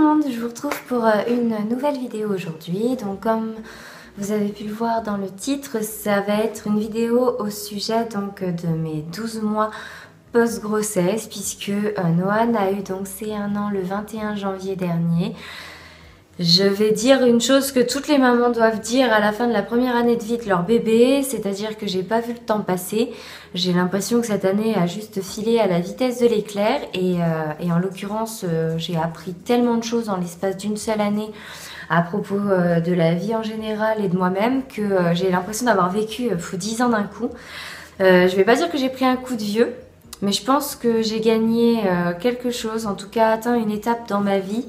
le monde, je vous retrouve pour une nouvelle vidéo aujourd'hui. Donc comme vous avez pu le voir dans le titre, ça va être une vidéo au sujet donc de mes 12 mois post-grossesse, puisque Noan a eu donc ses 1 an le 21 janvier dernier. Je vais dire une chose que toutes les mamans doivent dire à la fin de la première année de vie de leur bébé, c'est-à-dire que j'ai pas vu le temps passer. J'ai l'impression que cette année a juste filé à la vitesse de l'éclair et en l'occurrence j'ai appris tellement de choses en l'espace d'une seule année à propos de la vie en général et de moi-même que j'ai l'impression d'avoir vécu 10 ans d'un coup. Je vais pas dire que j'ai pris un coup de vieux, mais je pense que j'ai gagné quelque chose, en tout cas atteint une étape dans ma vie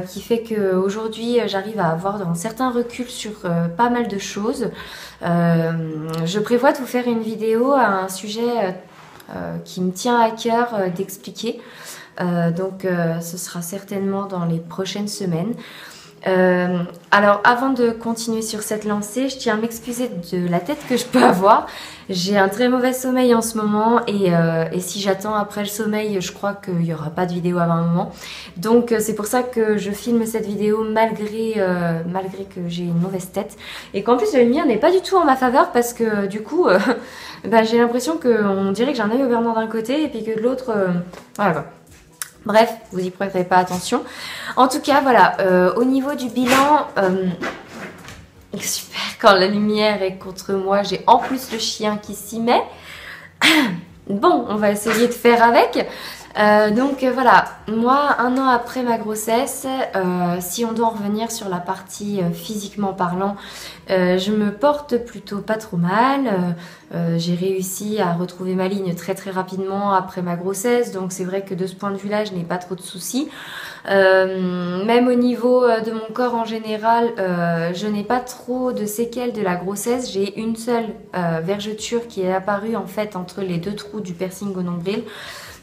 qui fait qu'aujourd'hui j'arrive à avoir un certain recul sur pas mal de choses. Je prévois de vous faire une vidéo à un sujet qui me tient à cœur d'expliquer. Donc ce sera certainement dans les prochaines semaines. Alors avant de continuer sur cette lancée, je tiens à m'excuser de la tête que je peux avoir. J'ai un très mauvais sommeil en ce moment et si j'attends après le sommeil, je crois qu'il n'y aura pas de vidéo avant un moment. Donc c'est pour ça que je filme cette vidéo malgré que j'ai une mauvaise tête. Et qu'en plus la lumière n'est pas du tout en ma faveur parce que du coup j'ai l'impression qu'on dirait que j'ai un œil au beurre d'un côté et puis que de l'autre, voilà quoi. Bref, vous y prêterez pas attention. En tout cas, voilà, au niveau du bilan, super, quand la lumière est contre moi, j'ai en plus le chien qui s'y met. Bon, on va essayer de faire avec. Donc voilà, moi, 1 an après ma grossesse, si on doit en revenir sur la partie physiquement parlant, je me porte plutôt pas trop mal. J'ai réussi à retrouver ma ligne très rapidement après ma grossesse, donc c'est vrai que de ce point de vue-là, je n'ai pas trop de soucis. Même au niveau de mon corps en général, je n'ai pas trop de séquelles de la grossesse. J'ai une seule vergeture qui est apparue en fait entre les 2 trous du piercing au nombril.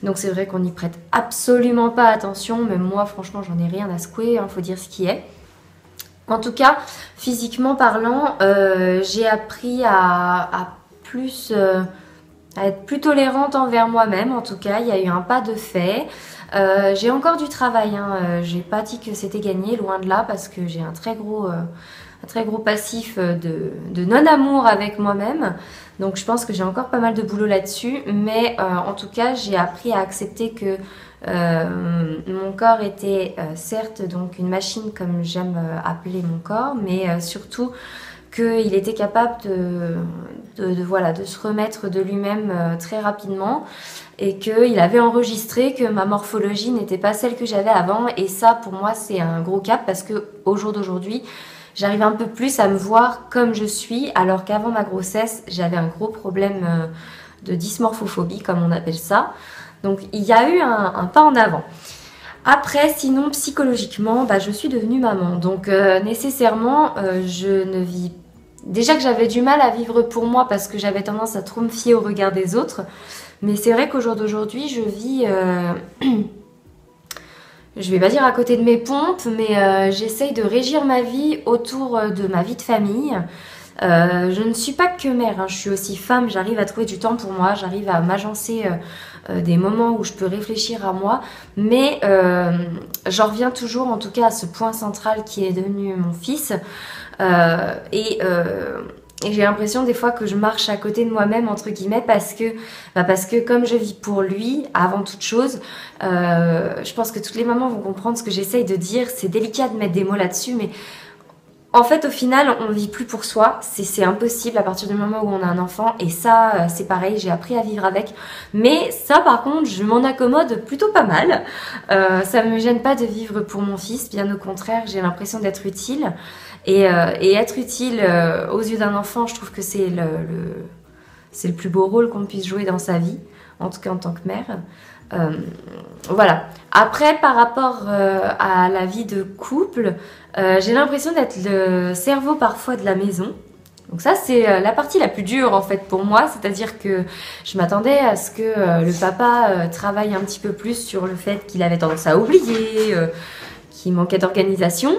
Donc c'est vrai qu'on n'y prête absolument pas attention, même moi franchement j'en ai rien à secouer, faut dire ce qui est. En tout cas, physiquement parlant, j'ai appris à être plus tolérante envers moi-même. En tout cas, il y a eu un pas de fait. J'ai encore du travail, j'ai pas dit que c'était gagné, loin de là, parce que j'ai un très gros passif de non-amour avec moi-même. Donc je pense que j'ai encore pas mal de boulot là-dessus, mais en tout cas j'ai appris à accepter que mon corps était certes donc une machine comme j'aime appeler mon corps, mais surtout qu'il était capable de se remettre de lui-même très rapidement et qu'il avait enregistré que ma morphologie n'était pas celle que j'avais avant, et ça pour moi c'est un gros cap parce que au jour d'aujourd'hui j'arrive un peu plus à me voir comme je suis, alors qu'avant ma grossesse, j'avais un gros problème de dysmorphophobie, comme on appelle ça. Donc il y a eu un pas en avant. Après, sinon, psychologiquement, je suis devenue maman. Donc nécessairement, je ne vis... Déjà que j'avais du mal à vivre pour moi parce que j'avais tendance à trop me fier au regard des autres. Mais c'est vrai qu'au jour d'aujourd'hui, je vis... je vais pas dire à côté de mes pompes, mais j'essaye de régir ma vie autour de ma vie de famille. Je ne suis pas que mère, je suis aussi femme, j'arrive à trouver du temps pour moi, j'arrive à m'agencer des moments où je peux réfléchir à moi, mais j'en reviens toujours en tout cas à ce point central qui est devenu mon fils. Et j'ai l'impression des fois que je marche à côté de moi-même entre guillemets parce que comme je vis pour lui avant toute chose, je pense que toutes les mamans vont comprendre ce que j'essaye de dire. C'est délicat de mettre des mots là-dessus, mais en fait au final on vit plus pour soi, c'est impossible à partir du moment où on a un enfant, et ça c'est pareil, j'ai appris à vivre avec. Mais ça par contre je m'en accommode plutôt pas mal. Ça me gêne pas de vivre pour mon fils, bien au contraire, j'ai l'impression d'être utile. Et être utile aux yeux d'un enfant, je trouve que c'est le plus beau rôle qu'on puisse jouer dans sa vie, en tout cas en tant que mère. Voilà. Après, par rapport à la vie de couple, j'ai l'impression d'être le cerveau parfois de la maison. Donc ça, c'est la partie la plus dure en fait pour moi, c'est-à-dire que je m'attendais à ce que le papa travaille un petit peu plus sur le fait qu'il avait tendance à oublier, qu'il manquait d'organisation.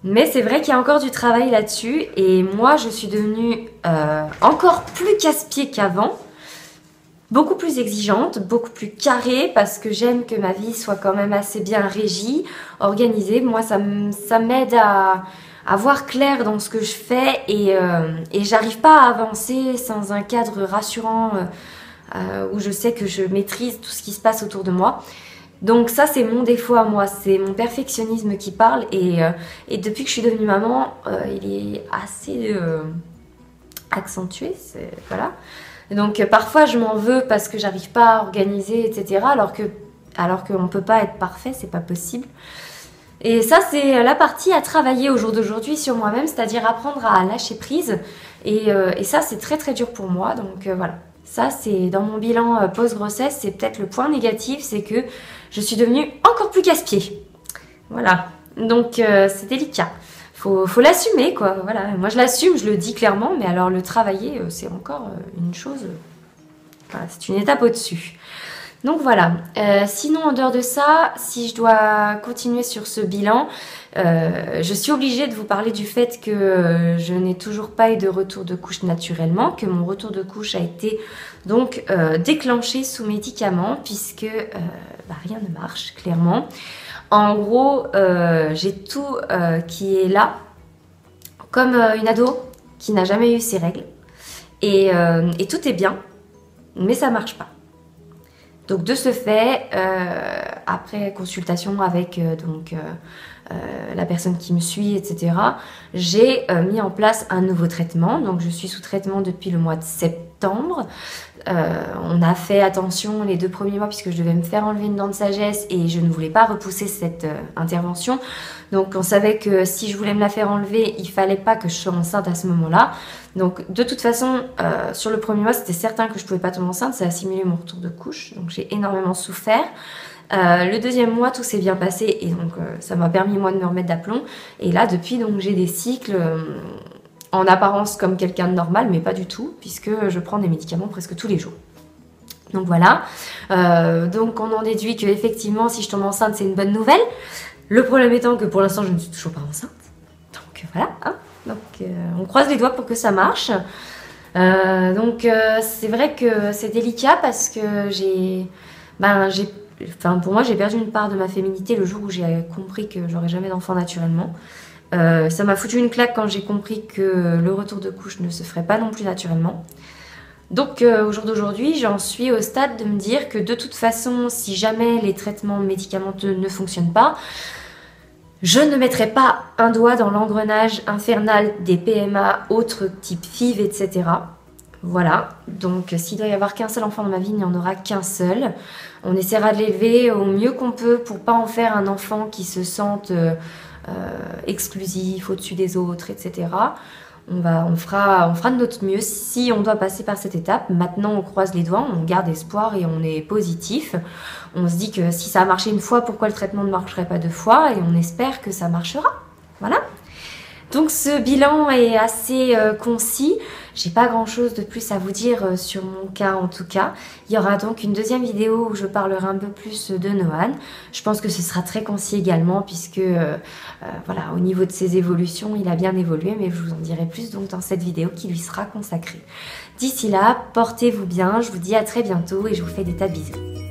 Mais c'est vrai qu'il y a encore du travail là-dessus, et moi je suis devenue encore plus casse-pied qu'avant. beaucoup plus exigeante, beaucoup plus carrée parce que j'aime que ma vie soit quand même assez bien régie, organisée. Moi, ça m'aide à voir clair dans ce que je fais et j'arrive pas à avancer sans un cadre rassurant où je sais que je maîtrise tout ce qui se passe autour de moi. Donc ça, c'est mon défaut à moi, c'est mon perfectionnisme qui parle et depuis que je suis devenue maman, il est assez accentué, voilà. Donc parfois je m'en veux parce que j'arrive pas à organiser, etc. Alors qu'on ne peut pas être parfait, c'est pas possible. Et ça, c'est la partie à travailler au jour d'aujourd'hui sur moi-même, c'est-à-dire apprendre à lâcher prise. Et ça, c'est très très dur pour moi. Donc voilà, ça c'est dans mon bilan post-grossesse, c'est peut-être le point négatif, c'est que je suis devenue encore plus casse-pied. Voilà, donc c'est délicat. Faut l'assumer quoi, voilà. Moi je l'assume, je le dis clairement, mais alors le travailler, c'est encore une chose, voilà, c'est une étape au-dessus. Donc voilà, sinon en dehors de ça, si je dois continuer sur ce bilan, je suis obligée de vous parler du fait que je n'ai toujours pas eu de retour de couche naturellement, que mon retour de couche a été donc déclenché sous médicaments puisque rien ne marche clairement. En gros, j'ai tout qui est là, comme une ado qui n'a jamais eu ses règles et tout est bien, mais ça marche pas. Donc de ce fait, après consultation avec la personne qui me suit, etc., j'ai mis en place un nouveau traitement. Donc je suis sous traitement depuis le mois de septembre. On a fait attention les 2 premiers mois puisque je devais me faire enlever une dent de sagesse et je ne voulais pas repousser cette intervention. Donc on savait que si je voulais me la faire enlever, il fallait pas que je sois enceinte à ce moment-là. Donc de toute façon, sur le premier mois, c'était certain que je pouvais pas tomber enceinte. Ça a simulé mon retour de couche, donc j'ai énormément souffert. Le 2e mois, tout s'est bien passé et donc ça m'a permis moi de me remettre d'aplomb. Et là, depuis, donc j'ai des cycles en apparence comme quelqu'un de normal, mais pas du tout, puisque je prends des médicaments presque tous les jours. Donc voilà. Donc on en déduit que effectivement, si je tombe enceinte, c'est une bonne nouvelle. Le problème étant que pour l'instant, je ne suis toujours pas enceinte. Donc voilà. Hein. Donc on croise les doigts pour que ça marche. C'est vrai que c'est délicat parce que pour moi, j'ai perdu une part de ma féminité le jour où j'ai compris que j'aurais jamais d'enfant naturellement. Ça m'a foutu une claque quand j'ai compris que le retour de couche ne se ferait pas non plus naturellement. Donc au jour d'aujourd'hui, j'en suis au stade de me dire que de toute façon, si jamais les traitements médicamenteux ne fonctionnent pas, je ne mettrai pas un doigt dans l'engrenage infernal des PMA, autres type FIV, etc. Voilà, donc s'il doit y avoir qu'un seul enfant dans ma vie, il n'y en aura qu'un seul. On essaiera de l'élever au mieux qu'on peut pour pas en faire un enfant qui se sente exclusif, au-dessus des autres, etc. On fera de notre mieux si on doit passer par cette étape. Maintenant, on croise les doigts, on garde espoir et on est positif. On se dit que si ça a marché une fois, pourquoi le traitement ne marcherait pas 2 fois? Et on espère que ça marchera. Voilà. Donc ce bilan est assez concis. J'ai pas grand chose de plus à vous dire sur mon cas en tout cas. Il y aura donc une 2e vidéo où je parlerai un peu plus de Nohan. Je pense que ce sera très concis également puisque voilà, au niveau de ses évolutions, il a bien évolué, mais je vous en dirai plus donc dans cette vidéo qui lui sera consacrée. D'ici là, portez-vous bien, je vous dis à très bientôt et je vous fais des tas de bisous.